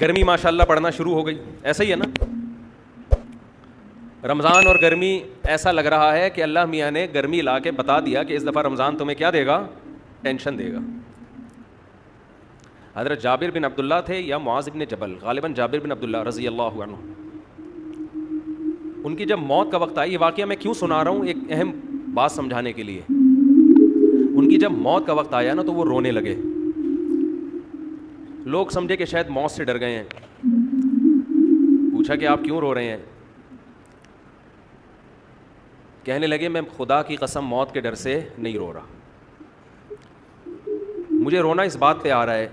گرمی ماشاءاللہ پڑنا شروع ہو گئی, ایسا ہی ہے نا. رمضان اور گرمی ایسا لگ رہا ہے کہ اللہ میاں نے گرمی لا کے بتا دیا کہ اس دفعہ رمضان تمہیں کیا دے گا, ٹینشن دے گا. حضرت جابر بن عبداللہ تھے یا معاذ بن جبل, غالباً جابر بن عبداللہ رضی اللہ عنہ, ان کی جب موت کا وقت آئی, یہ واقعہ میں کیوں سنا رہا ہوں, ایک اہم بات سمجھانے کے لیے. ان کی جب موت کا وقت آیا نا تو وہ رونے لگے. لوگ سمجھے کہ شاید موت سے ڈر گئے ہیں. پوچھا کہ آپ کیوں رو رہے ہیں؟ کہنے لگے میں خدا کی قسم موت کے ڈر سے نہیں رو رہا, مجھے رونا اس بات پہ آ رہا ہے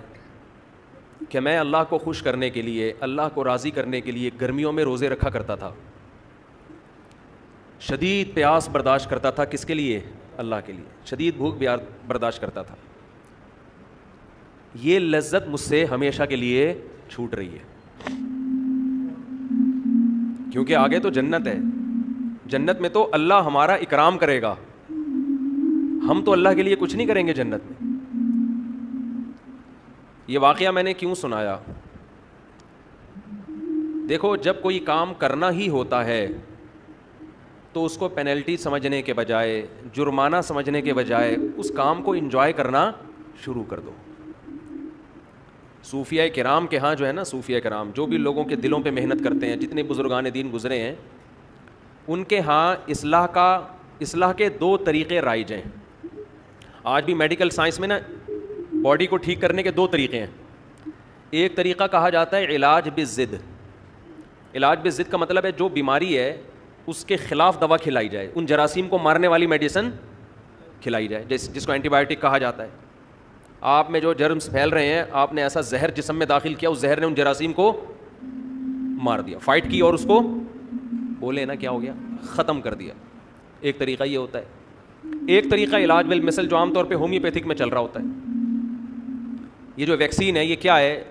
کہ میں اللہ کو خوش کرنے کے لیے, اللہ کو راضی کرنے کے لیے گرمیوں میں روزے رکھا کرتا تھا, شدید پیاس برداشت کرتا تھا. کس کے لیے؟ اللہ کے لیے. شدید بھوک برداشت کرتا تھا. یہ لذت مجھ سے ہمیشہ کے لیے چھوٹ رہی ہے, کیونکہ آگے تو جنت ہے. جنت میں تو اللہ ہمارا اکرام کرے گا, ہم تو اللہ کے لیے کچھ نہیں کریں گے جنت میں. یہ واقعہ میں نے کیوں سنایا؟ دیکھو, جب کوئی کام کرنا ہی ہوتا ہے تو اس کو پینلٹی سمجھنے کے بجائے, جرمانہ سمجھنے کے بجائے اس کام کو انجوائے کرنا شروع کر دو. صوفیہ کرام کے ہاں جو ہے نا, صوفیہ کرام جو بھی لوگوں کے دلوں پہ محنت کرتے ہیں, جتنے بزرگان دین گزرے ہیں, ان کے ہاں اصلاح کے 2 طریقے رائج ہیں. آج بھی میڈیکل سائنس میں نا باڈی کو ٹھیک کرنے کے 2 طریقے ہیں. ایک طریقہ کہا جاتا ہے علاج بالضد. علاج بالضد کا مطلب ہے جو بیماری ہے اس کے خلاف دوا کھلائی جائے, ان جراثیم کو مارنے والی میڈیسن کھلائی جائے, جس کو اینٹی بایوٹک کہا جاتا ہے. آپ میں جو جرمز پھیل رہے ہیں, آپ نے ایسا زہر جسم میں داخل کیا, اس زہر نے ان جراثیم کو مار دیا, فائٹ کی اور اس کو بولے نا کیا ہو گیا, ختم کر دیا. ایک طریقہ یہ ہوتا ہے. ایک طریقہ علاج بالمثل جو عام طور پہ ہومیوپیتھک میں چل رہا ہوتا ہے. یہ جو ویکسین ہے یہ کیا ہے,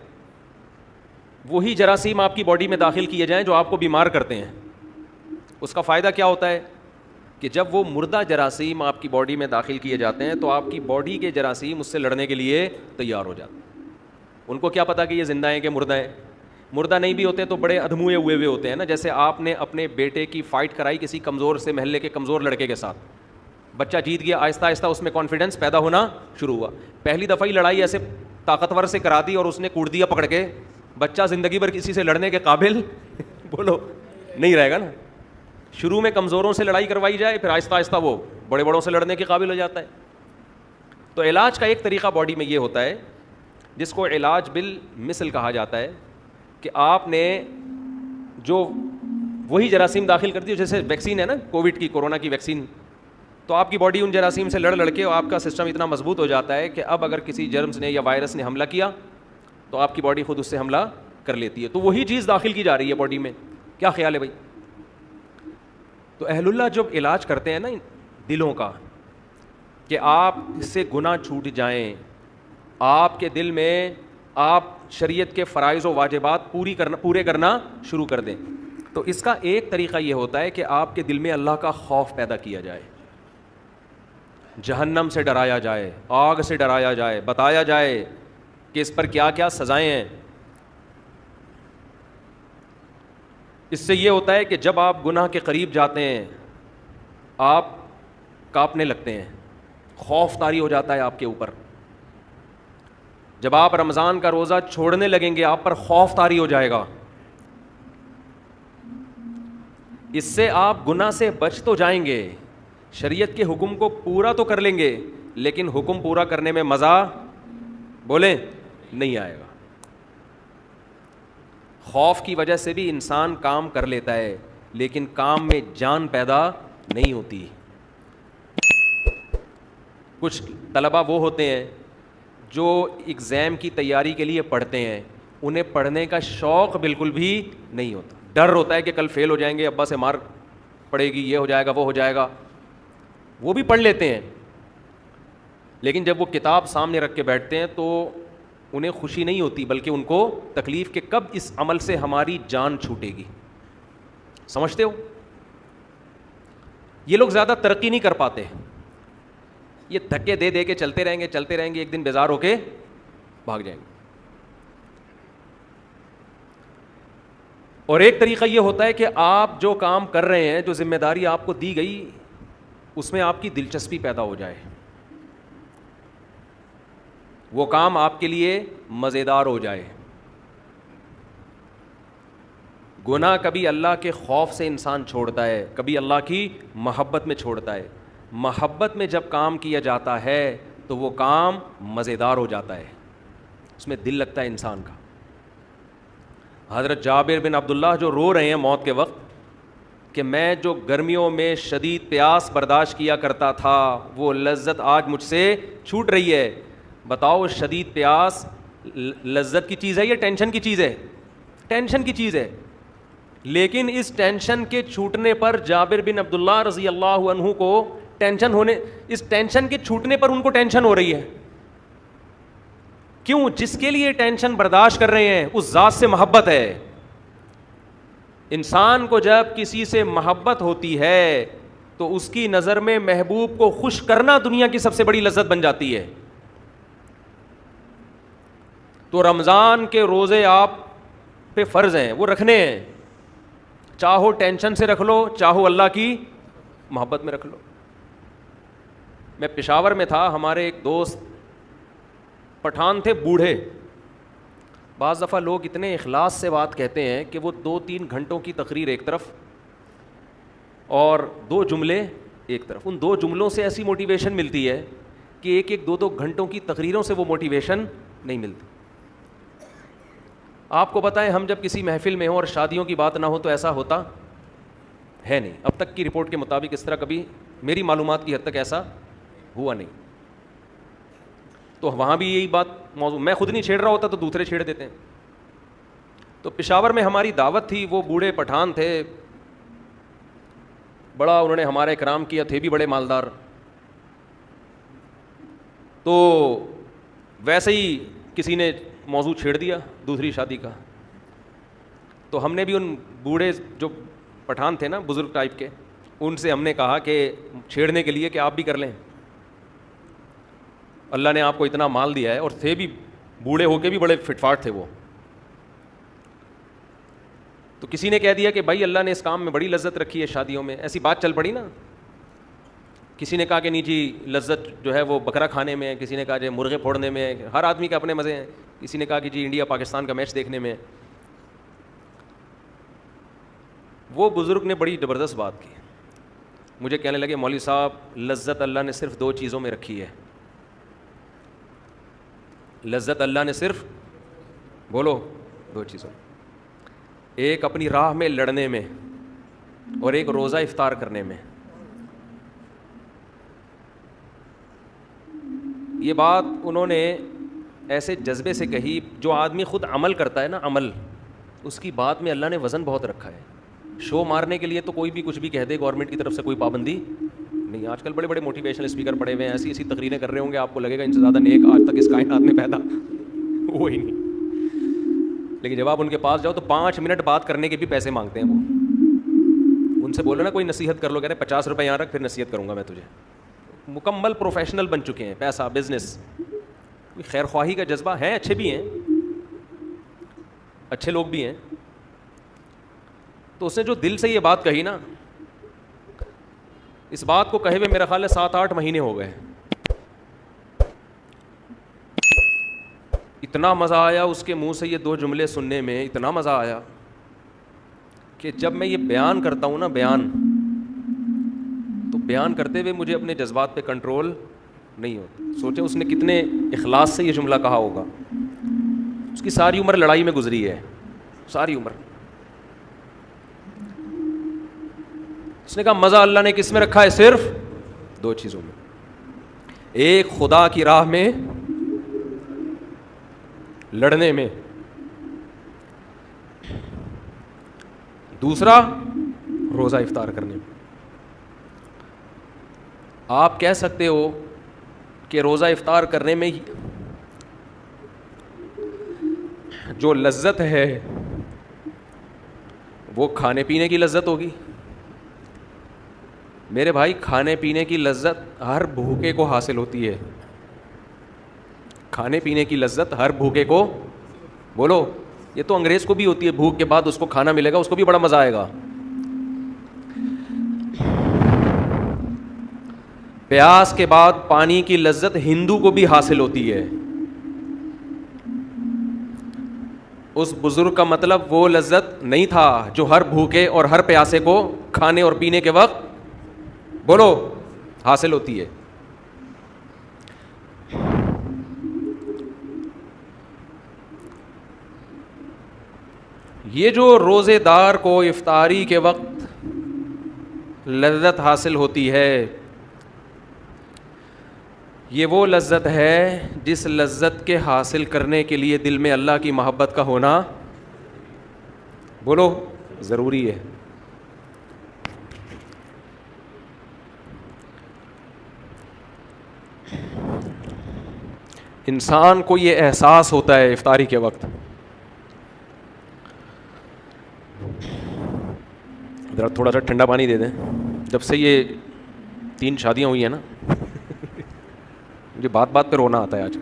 وہی جراثیم آپ کی باڈی میں داخل کیے جائیں جو آپ کو بیمار کرتے ہیں. اس کا فائدہ کیا ہوتا ہے کہ جب وہ مردہ جراثیم آپ کی باڈی میں داخل کیے جاتے ہیں تو آپ کی باڈی کے جراثیم اس سے لڑنے کے لیے تیار ہو جاتے ہیں. ان کو کیا پتا کہ یہ زندہ ہیں کہ مردہ ہیں. مردہ نہیں بھی ہوتے تو بڑے ادھموئے ہوئے ہوتے ہیں نا. جیسے آپ نے اپنے بیٹے کی فائٹ کرائی کسی کمزور سے, محلے کے کمزور لڑکے کے ساتھ, بچہ جیت گیا, آہستہ آہستہ اس میں کانفیڈنس پیدا ہونا شروع ہوا. پہلی دفعہ ہی لڑائی ایسے طاقتور سے کرا دی اور اس نے کوڑ دیا پکڑ کے, بچہ زندگی بھر کسی سے لڑنے کے قابل بولو نہیں رہے گا نا. شروع میں کمزوروں سے لڑائی کروائی جائے, پھر آہستہ آہستہ وہ بڑے بڑوں سے لڑنے کے قابل ہو جاتا ہے. تو علاج کا ایک طریقہ باڈی میں یہ ہوتا ہے جس کو علاج بالمثل کہا جاتا ہے کہ آپ نے جو وہی جراثیم داخل کر دی, جیسے ویکسین ہے نا کووڈ کی, کورونا کی ویکسین, تو آپ کی باڈی ان جراثیم سے لڑ کے آپ کا سسٹم اتنا مضبوط ہو جاتا ہے کہ اب اگر کسی جرمز نے یا وائرس نے حملہ کیا تو آپ کی باڈی خود اس سے حملہ کر لیتی ہے. تو وہی چیز داخل کی جا رہی ہے باڈی میں. کیا خیال ہے بھائی؟ تو اہل اللہ جب علاج کرتے ہیں نا دلوں کا کہ آپ اس سے گناہ چھوٹ جائیں, آپ کے دل میں آپ شریعت کے فرائض و واجبات پورے کرنا شروع کر دیں, تو اس کا ایک طریقہ یہ ہوتا ہے کہ آپ کے دل میں اللہ کا خوف پیدا کیا جائے, جہنم سے ڈرایا جائے, آگ سے ڈرایا جائے, بتایا جائے کہ اس پر کیا کیا سزائیں ہیں. اس سے یہ ہوتا ہے کہ جب آپ گناہ کے قریب جاتے ہیں آپ کانپنے لگتے ہیں, خوف طاری ہو جاتا ہے آپ کے اوپر. جب آپ رمضان کا روزہ چھوڑنے لگیں گے آپ پر خوف طاری ہو جائے گا. اس سے آپ گناہ سے بچ تو جائیں گے, شریعت کے حکم کو پورا تو کر لیں گے, لیکن حکم پورا کرنے میں مزہ بولیں نہیں آئے گا. خوف کی وجہ سے بھی انسان کام کر لیتا ہے لیکن کام میں جان پیدا نہیں ہوتی. کچھ طلبہ وہ ہوتے ہیں جو ایگزام کی تیاری کے لیے پڑھتے ہیں, انہیں پڑھنے کا شوق بالکل بھی نہیں ہوتا. ڈر ہوتا ہے کہ کل فیل ہو جائیں گے, ابا سے مار پڑے گی, یہ ہو جائے گا, وہ ہو جائے گا. وہ بھی پڑھ لیتے ہیں لیکن جب وہ کتاب سامنے رکھ کے بیٹھتے ہیں تو انہیں خوشی نہیں ہوتی بلکہ ان کو تکلیف کہ کب اس عمل سے ہماری جان چھوٹے گی. سمجھتے ہو؟ یہ لوگ زیادہ ترقی نہیں کر پاتے, یہ دھکے دے دے کے چلتے رہیں گے, ایک دن بیزار ہو کے بھاگ جائیں گے. اور ایک طریقہ یہ ہوتا ہے کہ آپ جو کام کر رہے ہیں, جو ذمہ داری آپ کو دی گئی, اس میں آپ کی دلچسپی پیدا ہو جائے, وہ کام آپ کے لیے مزیدار ہو جائے. گناہ کبھی اللہ کے خوف سے انسان چھوڑتا ہے, کبھی اللہ کی محبت میں چھوڑتا ہے. محبت میں جب کام کیا جاتا ہے تو وہ کام مزیدار ہو جاتا ہے, اس میں دل لگتا ہے انسان کا. حضرت جابر بن عبداللہ جو رو رہے ہیں موت کے وقت کہ میں جو گرمیوں میں شدید پیاس برداشت کیا کرتا تھا وہ لذت آج مجھ سے چھوٹ رہی ہے. بتاؤ شدید پیاس لذت کی چیز ہے یا ٹینشن کی چیز ہے؟ ٹینشن کی چیز ہے. لیکن اس ٹینشن کے چھوٹنے پر جابر بن عبداللہ رضی اللہ عنہ کو اس ٹینشن کے چھوٹنے پر ان کو ٹینشن ہو رہی ہے. کیوں؟ جس کے لیے ٹینشن برداشت کر رہے ہیں اس ذات سے محبت ہے. انسان کو جب کسی سے محبت ہوتی ہے تو اس کی نظر میں محبوب کو خوش کرنا دنیا کی سب سے بڑی لذت بن جاتی ہے. تو رمضان کے روزے آپ پہ فرض ہیں, وہ رکھنے ہیں, چاہو ٹینشن سے رکھ لو, چاہو اللہ کی محبت میں رکھ لو. میں پشاور میں تھا, ہمارے ایک دوست پٹھان تھے, بوڑھے. بعض دفعہ لوگ اتنے اخلاص سے بات کہتے ہیں کہ وہ 2-3 گھنٹوں کی تقریر ایک طرف اور 2 جملے ایک طرف, ان 2 جملوں سے ایسی موٹیویشن ملتی ہے کہ 1-2 گھنٹوں کی تقریروں سے وہ موٹیویشن نہیں ملتی. آپ کو بتائیں, ہم جب کسی محفل میں ہوں اور شادیوں کی بات نہ ہو تو ایسا ہوتا ہے نہیں. اب تک کی رپورٹ کے مطابق اس طرح کبھی میری معلومات کی حد تک ایسا ہوا نہیں. تو وہاں بھی یہی بات موضوع, میں خود نہیں چھیڑ رہا ہوتا تو دوسرے چھیڑ دیتے ہیں. تو پشاور میں ہماری دعوت تھی, وہ بوڑھے پٹھان تھے, بڑا انہوں نے ہمارا اکرام کیا, تھے بھی بڑے مالدار. تو ویسے ہی کسی نے موضوع چھیڑ دیا دوسری شادی کا. تو ہم نے بھی ان بوڑھے جو پٹھان تھے نا, بزرگ ٹائپ کے, ان سے ہم نے کہا کہ چھیڑنے کے لیے کہ آپ بھی کر لیں, اللہ نے آپ کو اتنا مال دیا ہے, اور تھے بھی بوڑھے ہو کے بھی بڑے فٹ فاٹ تھے وہ. تو کسی نے کہہ دیا کہ بھائی اللہ نے اس کام میں بڑی لذت رکھی ہے شادیوں میں, ایسی بات چل پڑی نا. کسی نے کہا کہ نہیں جی لذت جو ہے وہ بکرا کھانے میں ہے, کسی نے کہا جی مرغے پھوڑنے میں ہے, ہر آدمی کے اپنے مزے ہیں. کسی نے کہا کہ جی انڈیا پاکستان کا میچ دیکھنے میں. وہ بزرگ نے بڑی زبردست بات کی, مجھے کہنے لگے مولوی صاحب لذت اللہ نے صرف 2 چیزوں میں رکھی ہے. لذت اللہ نے صرف, بولو, 2 چیزوں, ایک اپنی راہ میں لڑنے میں اور ایک روزہ افطار کرنے میں. یہ بات انہوں نے ایسے جذبے سے کہی, جو آدمی خود عمل کرتا ہے نا, عمل, اس کی بات میں اللہ نے وزن بہت رکھا ہے. شو مارنے کے لیے تو کوئی بھی کچھ بھی کہہ دے, گورنمنٹ کی طرف سے کوئی پابندی نہیں. آج کل بڑے بڑے موٹیویشنل اسپیکر پڑے ہوئے ہیں, ایسی ایسی تقریریں کر رہے ہوں گے, آپ کو لگے گا ان سے زیادہ نیک آج تک اس کائنات میں پیدا ہوا ہی نہیں. لیکن جب آپ ان کے پاس جاؤ تو 5 منٹ بات کرنے کے بھی پیسے مانگتے ہیں وہ. ان سے بولو نا کوئی نصیحت کر لو, کہہ رہے 50 روپے یہاں رکھ, پھر نصیحت کروں گا میں تجھے. مکمل پروفیشنل بن چکے ہیں, پیسہ, بزنس, خیر خواہی کا جذبہ ہے, اچھے بھی ہیں, اچھے لوگ بھی ہیں. تو اس نے جو دل سے یہ بات کہی نا, اس بات کو کہے ہوئے میرا خیال ہے 7-8 مہینے ہو گئے. اتنا مزہ آیا اس کے منہ سے یہ 2 جملے سننے میں, اتنا مزہ آیا کہ جب میں یہ بیان کرتا ہوں نا, تو بیان کرتے ہوئے مجھے اپنے جذبات پہ کنٹرول نہیں ہوتا. سوچیں اس نے کتنے اخلاص سے یہ جملہ کہا ہوگا. اس کی ساری عمر لڑائی میں گزری ہے, ساری عمر. اس نے کہا مزہ اللہ نے کس میں رکھا ہے؟ صرف 2 چیزوں میں. ایک خدا کی راہ میں لڑنے میں, دوسرا روزہ افطار کرنے میں. آپ کہہ سکتے ہو کہ روزہ افطار کرنے میں جو لذت ہے وہ کھانے پینے کی لذت ہوگی. میرے بھائی کھانے پینے کی لذت ہر بھوکے کو حاصل ہوتی ہے. کھانے پینے کی لذت ہر بھوکے کو, بولو, یہ تو انگریز کو بھی ہوتی ہے, بھوک کے بعد اس کو کھانا ملے گا, اس کو بھی بڑا مزہ آئے گا. پیاس کے بعد پانی کی لذت ہندو کو بھی حاصل ہوتی ہے. اس بزرگ کا مطلب وہ لذت نہیں تھا جو ہر بھوکے اور ہر پیاسے کو کھانے اور پینے کے وقت بولو حاصل ہوتی ہے. یہ جو روزے دار کو افطاری کے وقت لذت حاصل ہوتی ہے, یہ وہ لذت ہے جس لذت کے حاصل کرنے کے لیے دل میں اللہ کی محبت کا ہونا بولو ضروری ہے. انسان کو یہ احساس ہوتا ہے افطاری کے وقت, ذرا تھوڑا سا ٹھنڈا پانی دے دیں. جب سے یہ 3 شادیاں ہوئی ہیں نا, مجھے بات بات پہ رونا آتا ہے. آج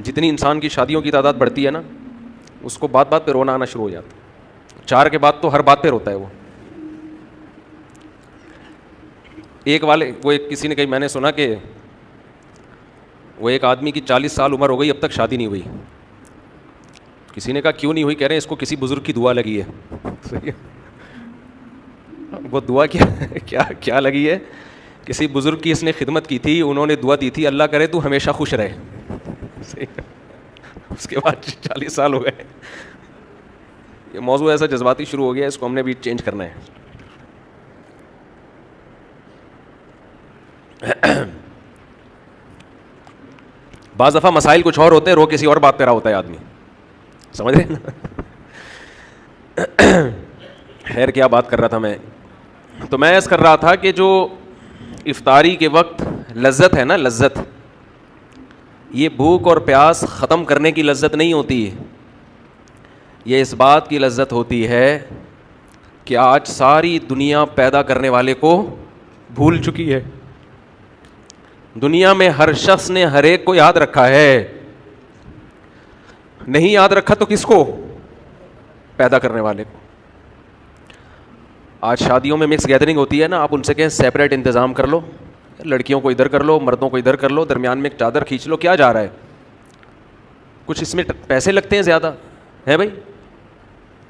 جتنی انسان کی شادیوں کی تعداد بڑھتی ہے نا, اس کو بات بات پہ رونا آنا شروع ہو جاتا ہے. 4 کے بعد تو ہر بات پہ روتا ہے وہ. ایک والے وہ ایک کسی نے کہی, میں نے سنا کہ وہ ایک آدمی کی 40 سال عمر ہو گئی, اب تک شادی نہیں ہوئی. کسی نے کہا کیوں نہیں ہوئی؟ کہہ رہے ہیں اس کو کسی بزرگ کی دعا لگی ہے. وہ دعا کیا لگی ہے؟ کسی بزرگ کی اس نے خدمت کی تھی, انہوں نے دعا دی تھی اللہ کرے تو ہمیشہ خوش رہے. اس کے بعد 40 سال ہو گئے. یہ موضوع ایسا جذباتی شروع ہو گیا, اس کو ہم نے بھی چینج کرنا ہے. بعض دفعہ مسائل کچھ اور ہوتے ہیں, رو کسی اور بات پہ رہا ہوتا ہے آدمی, سمجھ رہے نا. خیر کیا بات کر رہا تھا میں, تو میں ایسا کر رہا تھا کہ جو افطاری کے وقت لذت ہے نا, لذت یہ بھوک اور پیاس ختم کرنے کی لذت نہیں ہوتی, یہ اس بات کی لذت ہوتی ہے کہ آج ساری دنیا پیدا کرنے والے کو بھول چکی ہے. دنیا میں ہر شخص نے ہر ایک کو یاد رکھا ہے, نہیں یاد رکھا تو کس کو؟ پیدا کرنے والے کو. آج شادیوں میں مکس گیدرنگ ہوتی ہے نا, آپ ان سے کہیں سیپریٹ انتظام کر لو, لڑکیوں کو ادھر کر لو, مردوں کو ادھر کر لو, درمیان میں ایک چادر کھینچ لو, کیا جا رہا ہے؟ کچھ اس میں پیسے لگتے ہیں زیادہ ہے بھائی,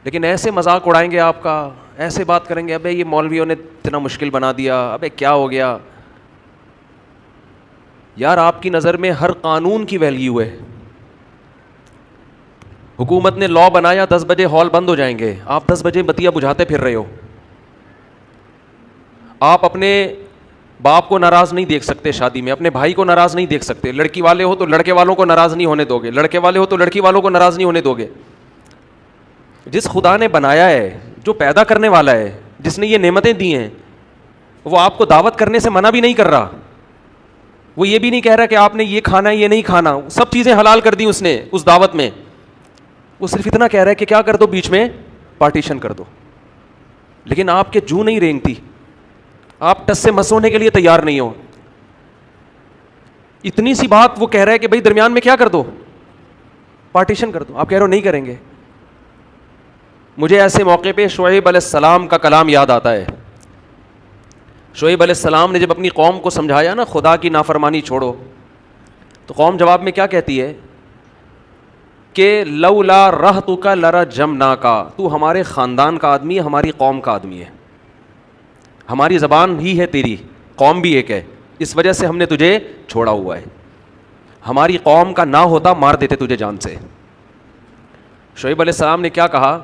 لیکن ایسے مذاق اڑائیں گے آپ کا, ایسے بات کریں گے, ابے یہ مولویوں نے اتنا مشکل بنا دیا, ابے کیا ہو گیا یار. آپ کی نظر میں ہر قانون کی ویلیو ہے. حکومت نے لا بنایا 10 بجے ہال بند ہو جائیں گے, آپ 10 بجے بتیا بجھاتے پھر رہے ہو. آپ اپنے باپ کو ناراض نہیں دیکھ سکتے شادی میں, اپنے بھائی کو ناراض نہیں دیکھ سکتے. لڑکی والے ہو تو لڑکے والوں کو ناراض نہیں ہونے دو گے, لڑکے والے ہو تو لڑکی والوں کو ناراض نہیں ہونے دو گے. جس خدا نے بنایا ہے, جو پیدا کرنے والا ہے, جس نے یہ نعمتیں دی ہیں, وہ آپ کو دعوت کرنے سے منع بھی نہیں کر رہا. وہ یہ بھی نہیں کہہ رہا کہ آپ نے یہ کھانا ہے یہ نہیں کھانا, سب چیزیں حلال کر دی اس نے اس دعوت میں. وہ صرف اتنا کہہ رہا ہے کہ کیا کر دو, بیچ میں پارٹیشن کر دو. لیکن آپ کے جو نہیں رینگتی, آپ ٹس سے مس ہونے کے لیے تیار نہیں ہو. اتنی سی بات وہ کہہ رہا ہے کہ بھائی درمیان میں کیا کر دو, پارٹیشن کر دو. آپ کہہ رہے ہو نہیں کریں گے. مجھے ایسے موقع پہ شعیب علیہ السلام کا کلام یاد آتا ہے. شعیب علیہ السلام نے جب اپنی قوم کو سمجھایا نا خدا کی نافرمانی چھوڑو, تو قوم جواب میں کیا کہتی ہے کہ لولا رہتک لرجمناک, تو ہمارے خاندان کا آدمی ہے, ہماری قوم کا آدمی ہے, ہماری زبان ہی ہے تیری, قوم بھی ایک ہے, اس وجہ سے ہم نے تجھے چھوڑا ہوا ہے. ہماری قوم کا نہ ہوتا مار دیتے تجھے جان سے. شعیب علیہ السلام نے کیا کہا,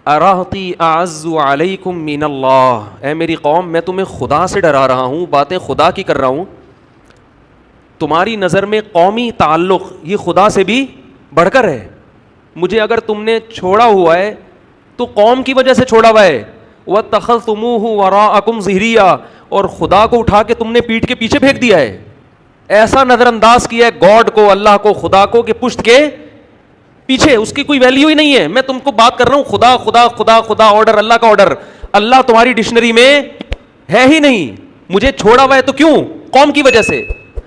ارہتی اعز علیکم من اللہ, اے میری قوم میں تمہیں خدا سے ڈرا رہا ہوں, باتیں خدا کی کر رہا ہوں. تمہاری نظر میں قومی تعلق یہ خدا سے بھی بڑھ کر ہے. مجھے اگر تم نے چھوڑا ہوا ہے تو قوم کی وجہ سے چھوڑا ہوا ہے. وَاتَّخَذْتُمُوهُ وَرَاءَكُمْ ظِهْرِيًّا, اور خدا کو اٹھا کے تم نے پیٹھ کے پیچھے پھینک دیا ہے. ایسا نظر انداز کیا ہے گاڈ کو, اللہ کو, خدا کو, کہ پشت کے پیچھے اس کی کوئی ویلیو ہی نہیں ہے. میں تم کو بات کر رہا ہوں خدا خدا خدا خدا, آرڈر اللہ کا آرڈر, اللہ تمہاری ڈکشنری میں ہے ہی نہیں. مجھے چھوڑا ہوا ہے تو کیوں؟ قوم کی وجہ سے.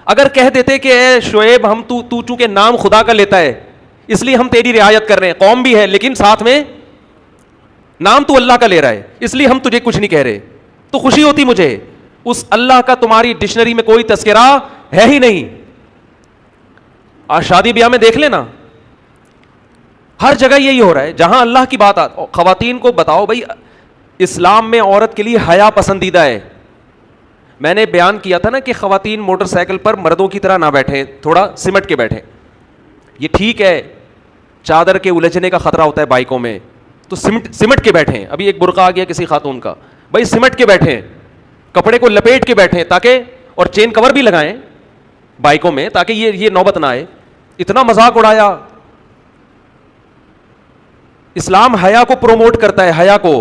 اگر کہہ دیتے کہ اے شعیب ہم تو چونکہ نام خدا کا لیتا ہے, اس لیے ہم تیری رعایت کر رہے ہیں. قوم بھی ہے لیکن ساتھ میں نام تو اللہ کا لے رہا ہے, اس لیے ہم تجھے کچھ نہیں کہہ رہے. تو خوشی ہوتی مجھے, اس اللہ کا تمہاری ڈکشنری میں کوئی تذکرہ ہے ہی نہیں. آج شادی بیاہ میں دیکھ لینا, ہر جگہ یہی ہو رہا ہے. جہاں اللہ کی بات خواتین کو بتاؤ بھائی اسلام میں عورت کے لیے حیا پسندیدہ ہے. میں نے بیان کیا تھا نا کہ خواتین موٹر سائیکل پر مردوں کی طرح نہ بیٹھیں, تھوڑا سمٹ کے بیٹھیں. یہ ٹھیک ہے, چادر کے الجھنے کا خطرہ ہوتا ہے بائکوں میں, تو سمٹ کے بیٹھیں. ابھی ایک برقع آ گیا کسی خاتون کا, بھائی سمٹ کے بیٹھیں, کپڑے کو لپیٹ کے بیٹھیں تاکہ, اور چین کور بھی لگائیں بائکوں میں تاکہ یہ نوبت نہ آئے. اتنا مذاق اڑایا. اسلام حیا کو پروموٹ کرتا ہے, حیا کو.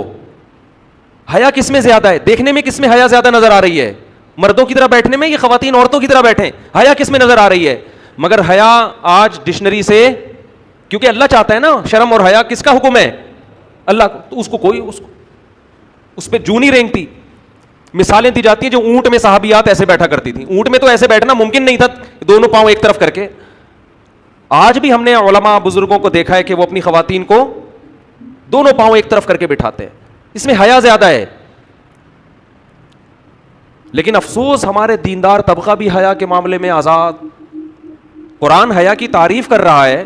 حیا کس میں زیادہ ہے؟ دیکھنے میں کس میں حیا زیادہ نظر آ رہی ہے؟ مردوں کی طرح بیٹھنے میں, یہ خواتین عورتوں کی طرح بیٹھیں, حیا کس میں نظر آ رہی ہے؟ مگر حیا آج ڈکشنری سے, کیونکہ اللہ چاہتا ہے نا, شرم اور حیا کس کا حکم ہے؟ اللہ کو. تو اس کو کوئی اس پہ جو نہیں رینگتی. مثالیں دی جاتی ہیں جو اونٹ میں صحابیات ایسے بیٹھا کرتی تھیں. اونٹ میں تو ایسے بیٹھنا ممکن نہیں تھا, دونوں پاؤں ایک طرف کر کے. آج بھی ہم نے علماء بزرگوں کو دیکھا ہے کہ وہ اپنی خواتین کو دونوں پاؤں ایک طرف کر کے بٹھاتے ہیں. اس میں حیا زیادہ ہے. لیکن افسوس ہمارے دیندار طبقہ بھی حیا کے معاملے میں آزاد. قرآن حیا کی تعریف کر رہا ہے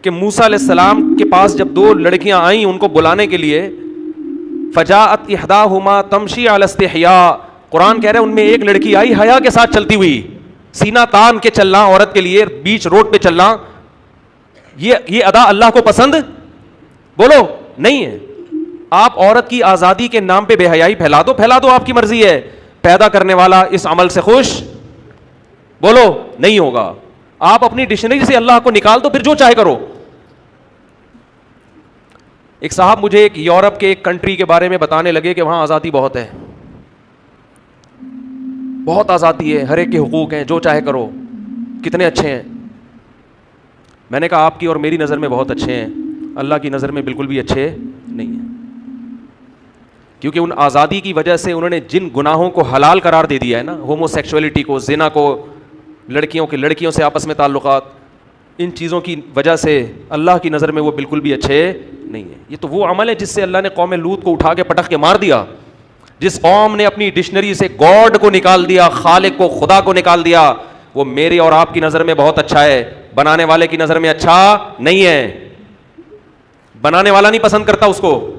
کہ موسیٰ علیہ السلام کے پاس جب دو لڑکیاں آئیں ان کو بلانے کے لیے, فجاءت احداہما تمشی علی استحیاء, قرآن کہہ رہا ہے ان میں ایک لڑکی آئی حیا کے ساتھ چلتی ہوئی. سینہ تان کے چلنا عورت کے لیے, بیچ روڈ پہ چلنا, یہ ادا اللہ کو پسند بولو نہیں ہے. آپ عورت کی آزادی کے نام پہ بے حیائی پھیلا دو, آپ کی مرضی ہے. پیدا کرنے والا اس عمل سے خوش بولو نہیں ہوگا. آپ اپنی ڈکشنری سے اللہ کو نکال دو, پھر جو چاہے کرو. ایک صاحب مجھے ایک یورپ کے ایک کنٹری کے بارے میں بتانے لگے کہ وہاں آزادی بہت ہے, بہت آزادی ہے, ہر ایک کے حقوق ہیں, جو چاہے کرو, کتنے اچھے ہیں. میں نے کہا آپ کی اور میری نظر میں بہت اچھے ہیں, اللہ کی نظر میں بالکل بھی اچھے نہیں ہیں. کیونکہ ان آزادی کی وجہ سے انہوں نے جن گناہوں کو حلال قرار دے دیا ہے نا, ہومو سیکشولیٹی کو, زنا کو, لڑکیوں سے آپس میں تعلقات, ان چیزوں کی وجہ سے اللہ کی نظر میں وہ بالکل بھی اچھے نہیں ہیں. یہ تو وہ عمل ہے جس سے اللہ نے قوم لوط کو اٹھا کے پٹک کے مار دیا. جس قوم نے اپنی ڈکشنری سے گاڈ کو نکال دیا, خالق کو, خدا کو نکال دیا, وہ میری اور آپ کی نظر میں بہت اچھا ہے, بنانے والے کی نظر میں اچھا نہیں ہے. بنانے والا نہیں پسند کرتا اس کو.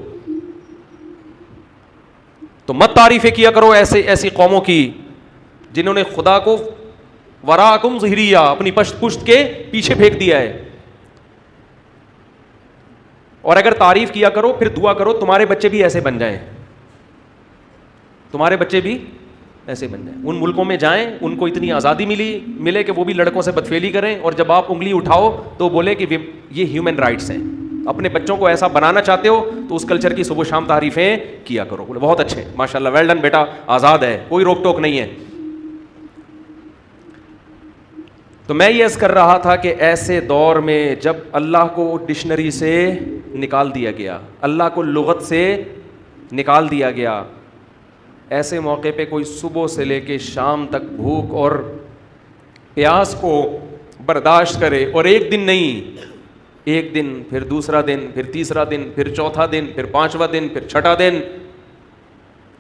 تو مت تعریفیں کیا کرو ایسی قوموں کی جنہوں نے خدا کو وراکم ظہریہ, اپنی پشت کے پیچھے پھینک دیا ہے. اور اگر تعریف کیا کرو پھر دعا کرو تمہارے بچے بھی ایسے بن جائیں, تمہارے بچے بھی ایسے بن جائیں. ان ملکوں میں جائیں, ان کو اتنی آزادی ملے کہ وہ بھی لڑکوں سے بدفعلی کریں, اور جب آپ انگلی اٹھاؤ تو بولے کہ یہ ہیومن رائٹس ہیں. اپنے بچوں کو ایسا بنانا چاہتے ہو تو اس کلچر کی صبح شام تعریفیں کیا کرو. بولے بہت اچھے, ماشاءاللہ, ویل ڈن بیٹا, آزاد ہے, کوئی روک ٹوک نہیں ہے. تو میں یہ عرض کر رہا تھا کہ ایسے دور میں جب اللہ کو ڈکشنری سے نکال دیا گیا, اللہ کو لغت سے نکال دیا گیا, ایسے موقع پہ کوئی صبح سے لے کے شام تک بھوک اور پیاس کو برداشت کرے, اور ایک دن نہیں, ایک دن, پھر دوسرا دن, پھر تیسرا دن, پھر چوتھا دن, پھر پانچواں دن, پھر چھٹا دن,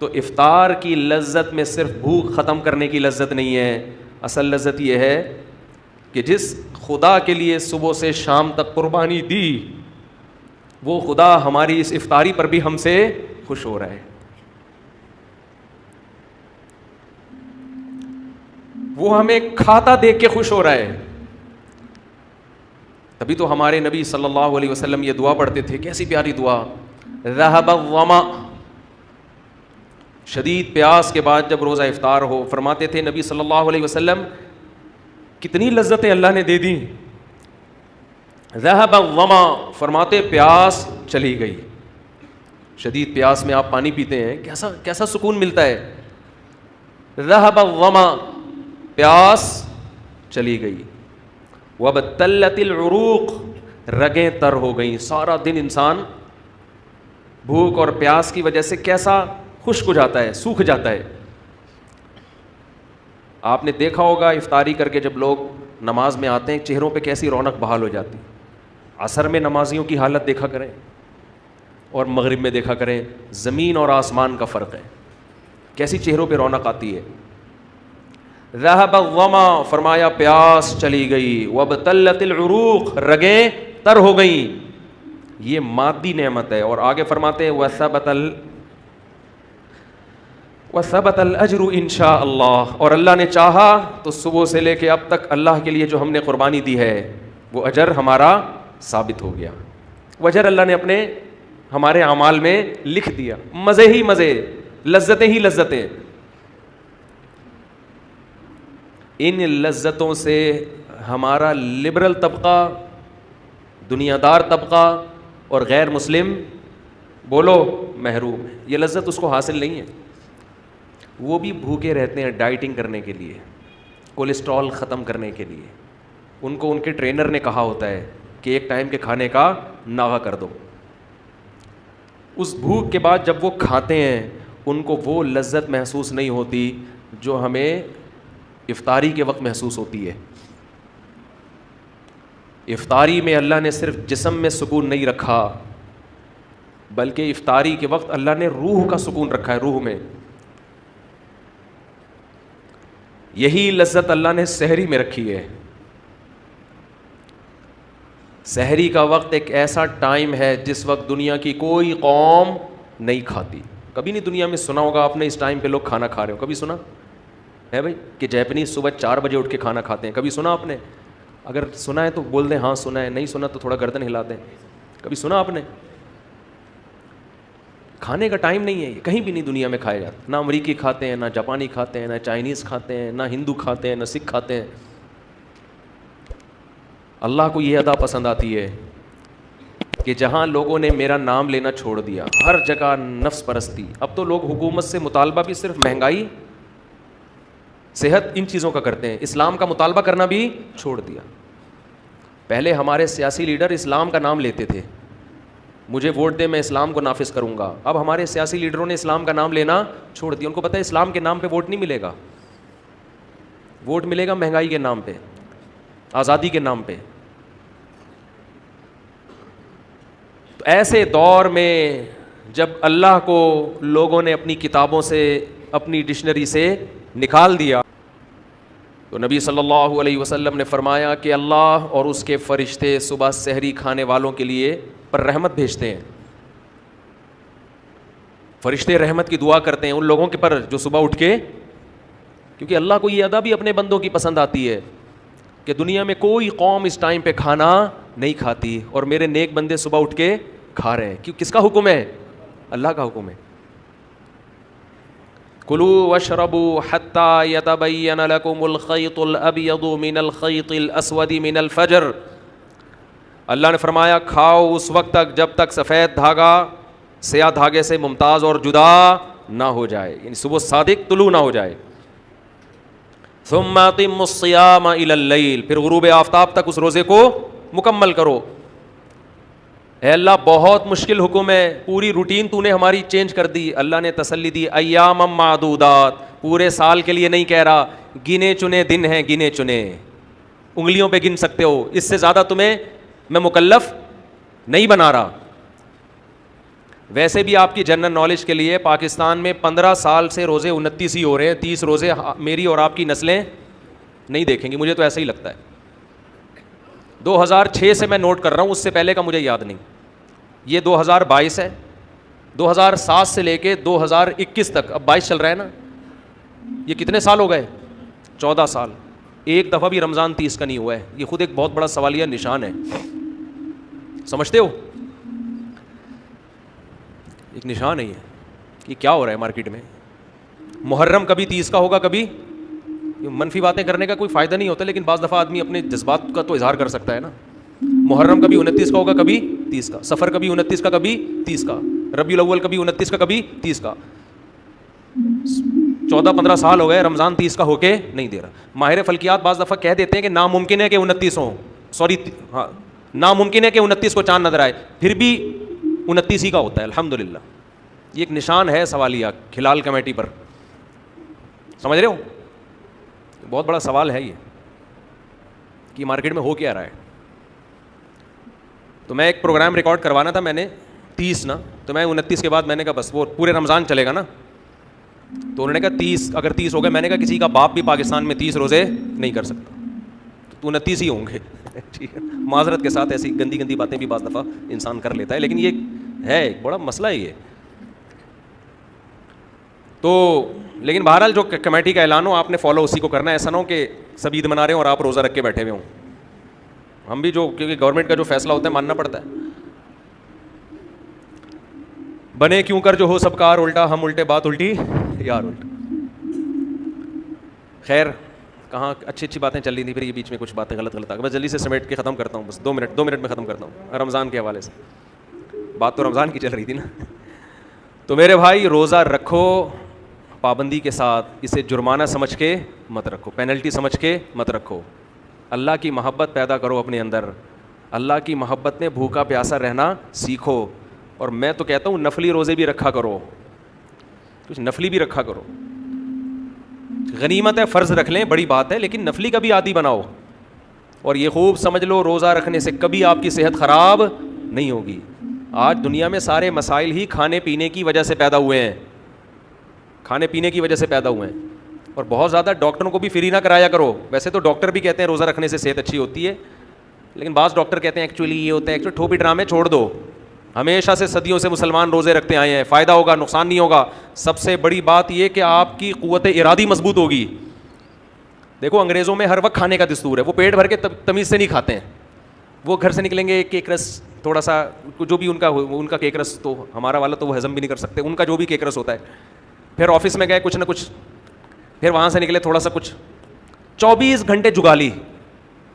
تو افطار کی لذت میں صرف بھوک ختم کرنے کی لذت نہیں ہے. اصل لذت یہ ہے کہ جس خدا کے لیے صبح سے شام تک قربانی دی, وہ خدا ہماری اس افطاری پر بھی ہم سے خوش ہو رہا ہے. وہ ہمیں کھاتا دیکھ کے خوش ہو رہا ہے. تبھی تو ہمارے نبی صلی اللہ علیہ وسلم یہ دعا پڑھتے تھے, کیسی پیاری دعا, ذهب الظما, شدید پیاس کے بعد جب روزہ افطار ہو, فرماتے تھے نبی صلی اللہ علیہ وسلم کتنی لذتیں اللہ نے دے دی. ذهب الظما, فرماتے پیاس چلی گئی. شدید پیاس میں آپ پانی پیتے ہیں, کیسا سکون ملتا ہے. ذهب الظما, پیاس چلی گئی. وابتلت العروق, رگیں تر ہو گئیں. سارا دن انسان بھوک اور پیاس کی وجہ سے کیسا خشک ہو جاتا ہے, سوکھ جاتا ہے. آپ نے دیکھا ہوگا افطاری کر کے جب لوگ نماز میں آتے ہیں چہروں پہ کیسی رونق بحال ہو جاتی. عصر میں نمازیوں کی حالت دیکھا کریں اور مغرب میں دیکھا کریں، زمین اور آسمان کا فرق ہے، کیسی چہروں پہ رونق آتی ہے. ذهب الظما، فرمایا پیاس چلی گئی، وابتلت العروق، رگیں تر ہو گئیں. یہ مادی نعمت ہے. اور آگے فرماتے ہیں وثبت الاجر ان شاء اللہ، اور اللہ نے چاہا تو صبح سے لے کے اب تک اللہ کے لیے جو ہم نے قربانی دی ہے وہ اجر ہمارا ثابت ہو گیا. وہ اجر اللہ نے اپنے ہمارے اعمال میں لکھ دیا. مزے ہی مزے، لذتیں ہی لذتیں. ان لذتوں سے ہمارا لبرل طبقہ، دنیا دار طبقہ اور غیر مسلم بولو محروم ہے. یہ لذت اس کو حاصل نہیں ہے. وہ بھی بھوکے رہتے ہیں ڈائٹنگ کرنے کے لیے، کولیسٹرول ختم کرنے کے لیے. ان کو ان کے ٹرینر نے کہا ہوتا ہے کہ ایک ٹائم کے کھانے کا ناغہ کر دو. اس بھوک کے بعد جب وہ کھاتے ہیں ان کو وہ لذت محسوس نہیں ہوتی جو ہمیں افطاری کے وقت محسوس ہوتی ہے. افطاری میں اللہ نے صرف جسم میں سکون نہیں رکھا، بلکہ افطاری کے وقت اللہ نے روح کا سکون رکھا ہے، روح میں. یہی لذت اللہ نے سحری میں رکھی ہے. سحری کا وقت ایک ایسا ٹائم ہے جس وقت دنیا کی کوئی قوم نہیں کھاتی. کبھی نہیں دنیا میں سنا ہوگا آپ نے اس ٹائم پہ لوگ کھانا کھا رہے ہو؟ کبھی سنا ہے بھائی کہ جیپنیز صبح 4 بجے اٹھ کے کھانا کھاتے ہیں؟ کبھی سنا آپ نے؟ اگر سنا ہے تو بول دیں ہاں سنا ہے، نہیں سنا تو تھوڑا گردن ہلا دیں. کبھی سنا آپ نے؟ کھانے کا ٹائم نہیں ہے یہ، کہیں بھی نہیں دنیا میں کھایا جاتا. نہ امریکی کھاتے ہیں، نہ جاپانی کھاتے ہیں، نہ چائنیز کھاتے ہیں، نہ ہندو کھاتے ہیں، نہ سکھ کھاتے ہیں. اللہ کو یہ ادا پسند آتی ہے کہ جہاں لوگوں نے میرا نام لینا چھوڑ دیا، ہر جگہ نفس پرستی. اب تو لوگ حکومت سے مطالبہ بھی صرف مہنگائی، صحت، ان چیزوں کا کرتے ہیں. اسلام کا مطالبہ کرنا بھی چھوڑ دیا. پہلے ہمارے سیاسی لیڈر اسلام کا نام لیتے تھے، مجھے ووٹ دے میں اسلام کو نافذ کروں گا. اب ہمارے سیاسی لیڈروں نے اسلام کا نام لینا چھوڑ دیا. ان کو پتہ ہے اسلام کے نام پہ ووٹ نہیں ملے گا، ووٹ ملے گا مہنگائی کے نام پہ، آزادی کے نام پہ. تو ایسے دور میں جب اللہ کو لوگوں نے اپنی کتابوں سے، اپنی ڈکشنری سے نکال دیا، تو نبی صلی اللہ علیہ وسلم نے فرمایا کہ اللہ اور اس کے فرشتے صبح سحری کھانے والوں کے لیے پر رحمت بھیجتے ہیں. فرشتے رحمت کی دعا کرتے ہیں ان لوگوں کے پر جو صبح اٹھ کے، کیونکہ اللہ کو یہ ادا بھی اپنے بندوں کی پسند آتی ہے کہ دنیا میں کوئی قوم اس ٹائم پہ کھانا نہیں کھاتی اور میرے نیک بندے صبح اٹھ کے کھا رہے ہیں. کیوں؟ کس کا حکم ہے؟ اللہ کا حکم ہے. کلوا واشربوا حتى يتبين لكم الخيط الابيض من الخيط الاسود من الفجر. اللہ نے فرمایا کھاؤ اس وقت تک جب تک سفید دھاگا سیاہ دھاگے سے ممتاز اور جدا نہ ہو جائے، یعنی صبح صادق طلوع نہ ہو جائے. ثم اتموا الصيام الى الليل، پھر غروب آفتاب تک اس روزے کو مکمل کرو. اے اللہ بہت مشکل حکم ہے، پوری روٹین تو نے ہماری چینج کر دی. اللہ نے تسلی دی ایام معدودات، پورے سال کے لیے نہیں کہہ رہا، گنے چنے دن ہیں، گنے چنے انگلیوں پہ گن سکتے ہو، اس سے زیادہ تمہیں میں مکلف نہیں بنا رہا. ویسے بھی آپ کی جنرل نالج کے لیے پاکستان میں 15 سال سے روزے 29 ہی ہو رہے ہیں. 30 روزے میری اور آپ کی نسلیں نہیں دیکھیں گی، مجھے تو ایسا ہی لگتا ہے. 2006 سے میں نوٹ کر رہا ہوں، اس سے پہلے کا مجھے یاد نہیں. یہ 2022 ہے، 2007 سے لے کے 2021 تک، اب 22 چل رہا ہے نا، یہ کتنے سال ہو گئے؟ 14 سال. ایک دفعہ بھی رمضان 30 کا نہیں ہوا ہے. یہ خود ایک بہت بڑا سوالیہ نشان ہے، سمجھتے ہو؟ ایک نشان ہے یہ کہ کیا ہو رہا ہے مارکیٹ میں. محرم کبھی 30 کا ہوگا، کبھی منفی باتیں کرنے کا کوئی فائدہ نہیں ہوتا، لیکن بعض دفعہ آدمی اپنے جذبات کا تو اظہار کر سکتا ہے نا. محرم کبھی 29 کا ہوگا، کبھی 30 کا. سفر کبھی 29 کا، کبھی 30 کا. ربیع الاول کبھی 29 کا، کبھی 30 کا. 14-15 سال ہو گئے رمضان 30 کا ہو کے نہیں دے رہا. ماہر فلکیات بعض دفعہ کہہ دیتے ہیں کہ ناممکن ہے کہ 29 ہوں، ہاں ناممکن ہے کہ 29 کو چاند نظر آئے، پھر بھی 29 ہی کا ہوتا ہے. الحمدللہ یہ ایک نشان ہے سوالیہ کھلال کمیٹی پر. سمجھ رہے ہو؟ بہت بڑا سوال ہے یہ کہ مارکیٹ میں ہو کیا رہا ہے. تو میں ایک پروگرام ریکارڈ کروانا تھا میں نے 30 نا, تو میں 29 کے بعد میں نے کہا بس وہ پورے رمضان چلے گا نا, تو انہوں نے کہا 30 اگر 30 ہو گئے, میں نے کہا کسی کا باپ بھی پاکستان میں 30 روزے نہیں کر سکتا, تو 29 ہی ہوں گے. ٹھیک ہے, معذرت کے ساتھ ایسی گندی گندی باتیں بھی بعض دفعہ انسان کر لیتا ہے, لیکن یہ ہے ایک بڑا مسئلہ ہے یہ. تو لیکن بہرحال جو کمیٹی کا اعلان ہو آپ نے فالو اسی کو کرنا ہے, ایسا نہ ہو کہ سب عید منا رہے ہیں اور آپ روزہ رکھ کے بیٹھے ہوئے ہوں. ہم بھی جو کیونکہ گورنمنٹ کا جو فیصلہ ہوتا ہے ماننا پڑتا ہے. بنے کیوں کر جو ہو سب کار الٹا, ہم الٹے بات الٹی یار الٹا. خیر کہاں اچھی اچھی باتیں چل رہی تھیں, پھر یہ بیچ میں کچھ باتیں غلط آ گئی. بس جلدی سے سمیٹ کے ختم کرتا ہوں, بس 2 منٹ میں ختم کرتا ہوں. رمضان کے حوالے سے بات تو رمضان کی چل رہی تھی نا. تو میرے بھائی روزہ رکھو پابندی کے ساتھ, اسے جرمانہ سمجھ کے مت رکھو, پینلٹی سمجھ کے مت رکھو. اللہ کی محبت پیدا کرو اپنے اندر, اللہ کی محبت میں بھوکا پیاسا رہنا سیکھو. اور میں تو کہتا ہوں نفلی روزے بھی رکھا کرو, کچھ نفلی بھی رکھا کرو. غنیمت ہے, فرض رکھ لیں بڑی بات ہے, لیکن نفلی کا بھی عادی بناؤ. اور یہ خوب سمجھ لو روزہ رکھنے سے کبھی آپ کی صحت خراب نہیں ہوگی. آج دنیا میں سارے مسائل ہی کھانے پینے کی وجہ سے پیدا ہوئے ہیں, کھانے پینے کی وجہ سے پیدا ہوئے ہیں. اور بہت زیادہ ڈاکٹروں کو بھی فری نہ کرایا کرو. ویسے تو ڈاکٹر بھی کہتے ہیں روزہ رکھنے سے صحت اچھی ہوتی ہے, لیکن بعض ڈاکٹر کہتے ہیں ایکچولی یہ ہوتا ہے, ایکچولی ٹھوپی ڈرامے چھوڑ دو. ہمیشہ سے صدیوں سے مسلمان روزے رکھتے آئے ہیں, فائدہ ہوگا نقصان نہیں ہوگا. سب سے بڑی بات یہ کہ آپ کی قوت ارادی مضبوط ہوگی. دیکھو انگریزوں میں ہر وقت کھانے کا دستور ہے, وہ پیٹ بھر کے تمیز سے نہیں کھاتے ہیں. وہ گھر سے نکلیں گے کیک رس تھوڑا سا جو بھی ان کا کیک رس, تو ہمارا والا تو وہ ہضم بھی نہیں کر سکتے, ان کا جو بھی کیک رس ہوتا ہے. پھر آفس میں گئے کچھ نہ کچھ, پھر وہاں سے نکلے تھوڑا سا کچھ, 24 گھنٹے جگالی.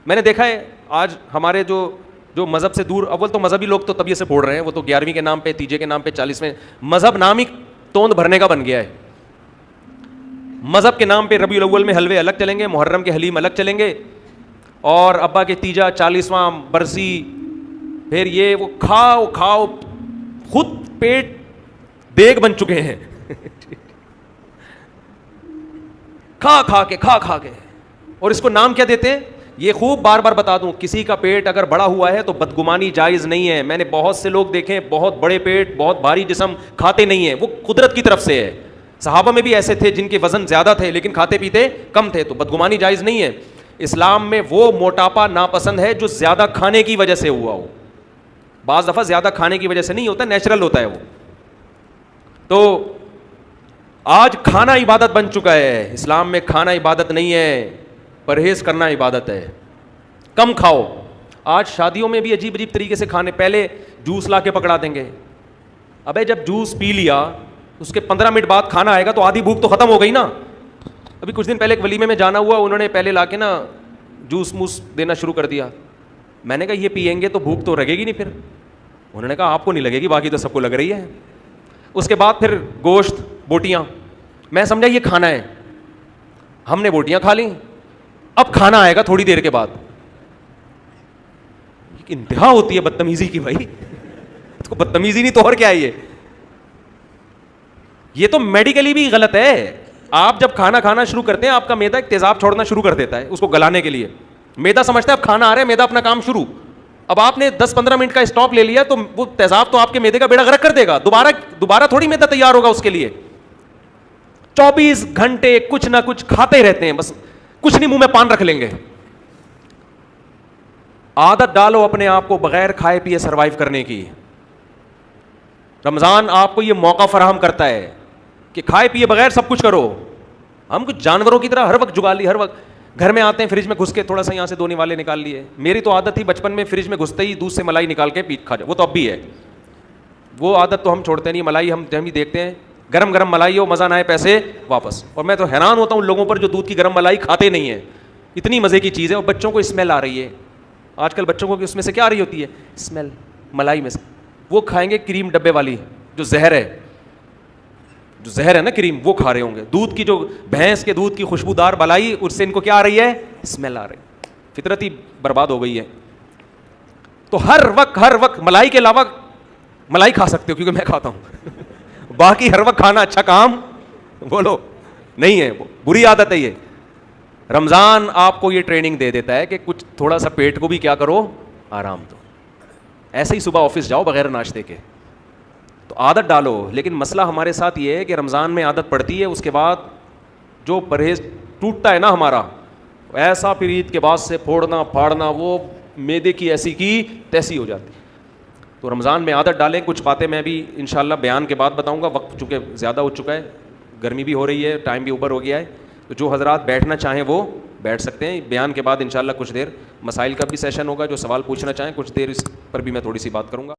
میں نے دیکھا ہے آج ہمارے جو مذہب سے دور, اول تو مذہبی لوگ تو طبیعت سے پھوڑ رہے ہیں, وہ تو 11ویں کے نام پہ, تیجے کے نام پہ, 40ویں, مذہب نام ہی توند بھرنے کا بن گیا ہے. مذہب کے نام پہ ربیع الاول میں حلوے الگ چلیں گے, محرم کے حلیم الگ چلیں گے, اور ابا کے تیجا 40واں برسی, پھر یہ وہ کھاؤ خود پیٹ دیگ بن چکے ہیں. کھا کے اور اس کو نام کیا دیتے ہیں, یہ خوب بار بار بتا دوں, کسی کا پیٹ اگر بڑا ہوا ہے تو بدگمانی جائز نہیں ہے. میں نے بہت سے لوگ دیکھے بہت بڑے پیٹ, بہت بھاری جسم, کھاتے نہیں ہیں, وہ قدرت کی طرف سے ہے. صحابہ میں بھی ایسے تھے جن کے وزن زیادہ تھے لیکن کھاتے پیتے کم تھے, تو بدگمانی جائز نہیں ہے. اسلام میں وہ موٹاپا ناپسند ہے جو زیادہ کھانے کی وجہ سے ہوا ہو. بعض دفعہ زیادہ کھانے کی وجہ سے نہیں ہوتا, نیچرل ہوتا ہے وہ. تو آج کھانا عبادت بن چکا ہے. اسلام میں کھانا عبادت نہیں ہے, پرہیز کرنا عبادت ہے. کم کھاؤ. آج شادیوں میں بھی عجیب طریقے سے کھانے, پہلے جوس لا کے پکڑا دیں گے. ابے جب جوس پی لیا اس کے 15 منٹ بعد کھانا آئے گا تو آدھی بھوک تو ختم ہو گئی نا. ابھی کچھ دن پہلے ایک ولیمے میں جانا ہوا, انہوں نے پہلے لا کے نا جوس موس دینا شروع کر دیا. میں نے کہا یہ پئیں گے تو بھوک تو لگے گی نہیں. پھر انہوں نے کہا آپ کو نہیں لگے گی, باقی تو سب کو لگ رہی ہے. اس کے بعد پھر گوشت, بوٹیاں, میں سمجھا یہ کھانا ہے. ہم نے بوٹیاں کھا لیں, اب کھانا آئے گا تھوڑی دیر کے بعد. انتہا ہوتی ہے بدتمیزی کی بھائی, اس کو بدتمیزی نہیں تو اور کیا ہے یہ تو میڈیکلی بھی غلط ہے. آپ جب کھانا شروع کرتے ہیں آپ کا میدا ایک تیزاب چھوڑنا شروع کر دیتا ہے اس کو گلانے کے لیے. میدا سمجھتا ہے اب کھانا آ رہا ہے, میدا اپنا کام شروع. اب آپ نے 10-15 منٹ کا اسٹاپ لے لیا تو وہ تیزاب تو آپ کے میدے کا بیڑا غرق کر دے گا. دوبارہ تھوڑی میدا تیار ہوگا اس کے لیے. 24 گھنٹے کچھ نہ کچھ کھاتے رہتے ہیں, بس کچھ نہیں منہ میں پان رکھ لیں گے. عادت ڈالو اپنے آپ کو بغیر کھائے پیے سروائیو کرنے کی. رمضان آپ کو یہ موقع فراہم کرتا ہے کہ کھائے پیے بغیر سب کچھ کرو. ہم کچھ جانوروں کی طرح ہر وقت جگالی, ہر وقت گھر میں آتے ہیں فریج میں گھس کے تھوڑا سا یہاں سے دھونے والے نکال لیے. میری تو عادت تھی بچپن میں فریج میں گھستے ہی دودھ سے ملائی نکال کے پی کھا جاؤ, وہ تو اب بھی ہے. وہ عادت تو ہم چھوڑتے نہیں. ملائی ہم ہی دیکھتے ہیں, گرم ملائی ہو, مزہ نہ آئے پیسے واپس. اور میں تو حیران ہوتا ہوں لوگوں پر جو دودھ کی گرم ملائی کھاتے نہیں ہیں. اتنی مزے کی چیز ہے. اور بچوں کو اسمیل آ رہی ہے آج کل, بچوں کو اس میں سے کیا آ رہی ہوتی ہے اسمیل ملائی میں سے. وہ کھائیں گے کریم ڈبے والی جو زہر ہے نا کریم, وہ کھا رہے ہوں گے. دودھ کی جو بھینس کے دودھ کی خوشبودار ملائی, اس سے ان کو کیا آ رہی ہے اسمیل آ رہی. فطرت ہی برباد ہو گئی ہے. تو ہر وقت ملائی کے علاوہ ملائی کھا سکتے ہو, کیونکہ میں کھاتا ہوں. باقی ہر وقت کھانا اچھا کام بولو نہیں ہے, وہ بری عادت ہے یہ. رمضان آپ کو یہ ٹریننگ دے دیتا ہے کہ کچھ تھوڑا سا پیٹ کو بھی کیا کرو, آرام دو. ایسے ہی صبح آفس جاؤ بغیر ناشتے کے, تو عادت ڈالو. لیکن مسئلہ ہمارے ساتھ یہ ہے کہ رمضان میں عادت پڑتی ہے, اس کے بعد جو پرہیز ٹوٹتا ہے نا ہمارا, ایسا پھر عید کے بعد سے پھوڑنا پھاڑنا, وہ میدے کی ایسی کی تیسی ہو جاتی. تو رمضان میں عادت ڈالیں. کچھ باتیں میں بھی انشاءاللہ بیان کے بعد بتاؤں گا, وقت چونکہ زیادہ ہو چکا ہے, گرمی بھی ہو رہی ہے, ٹائم بھی اوپر ہو گیا ہے. تو جو حضرات بیٹھنا چاہیں وہ بیٹھ سکتے ہیں. بیان کے بعد انشاءاللہ کچھ دیر مسائل کا بھی سیشن ہوگا, جو سوال پوچھنا چاہیں کچھ دیر اس پر بھی میں تھوڑی سی بات کروں گا.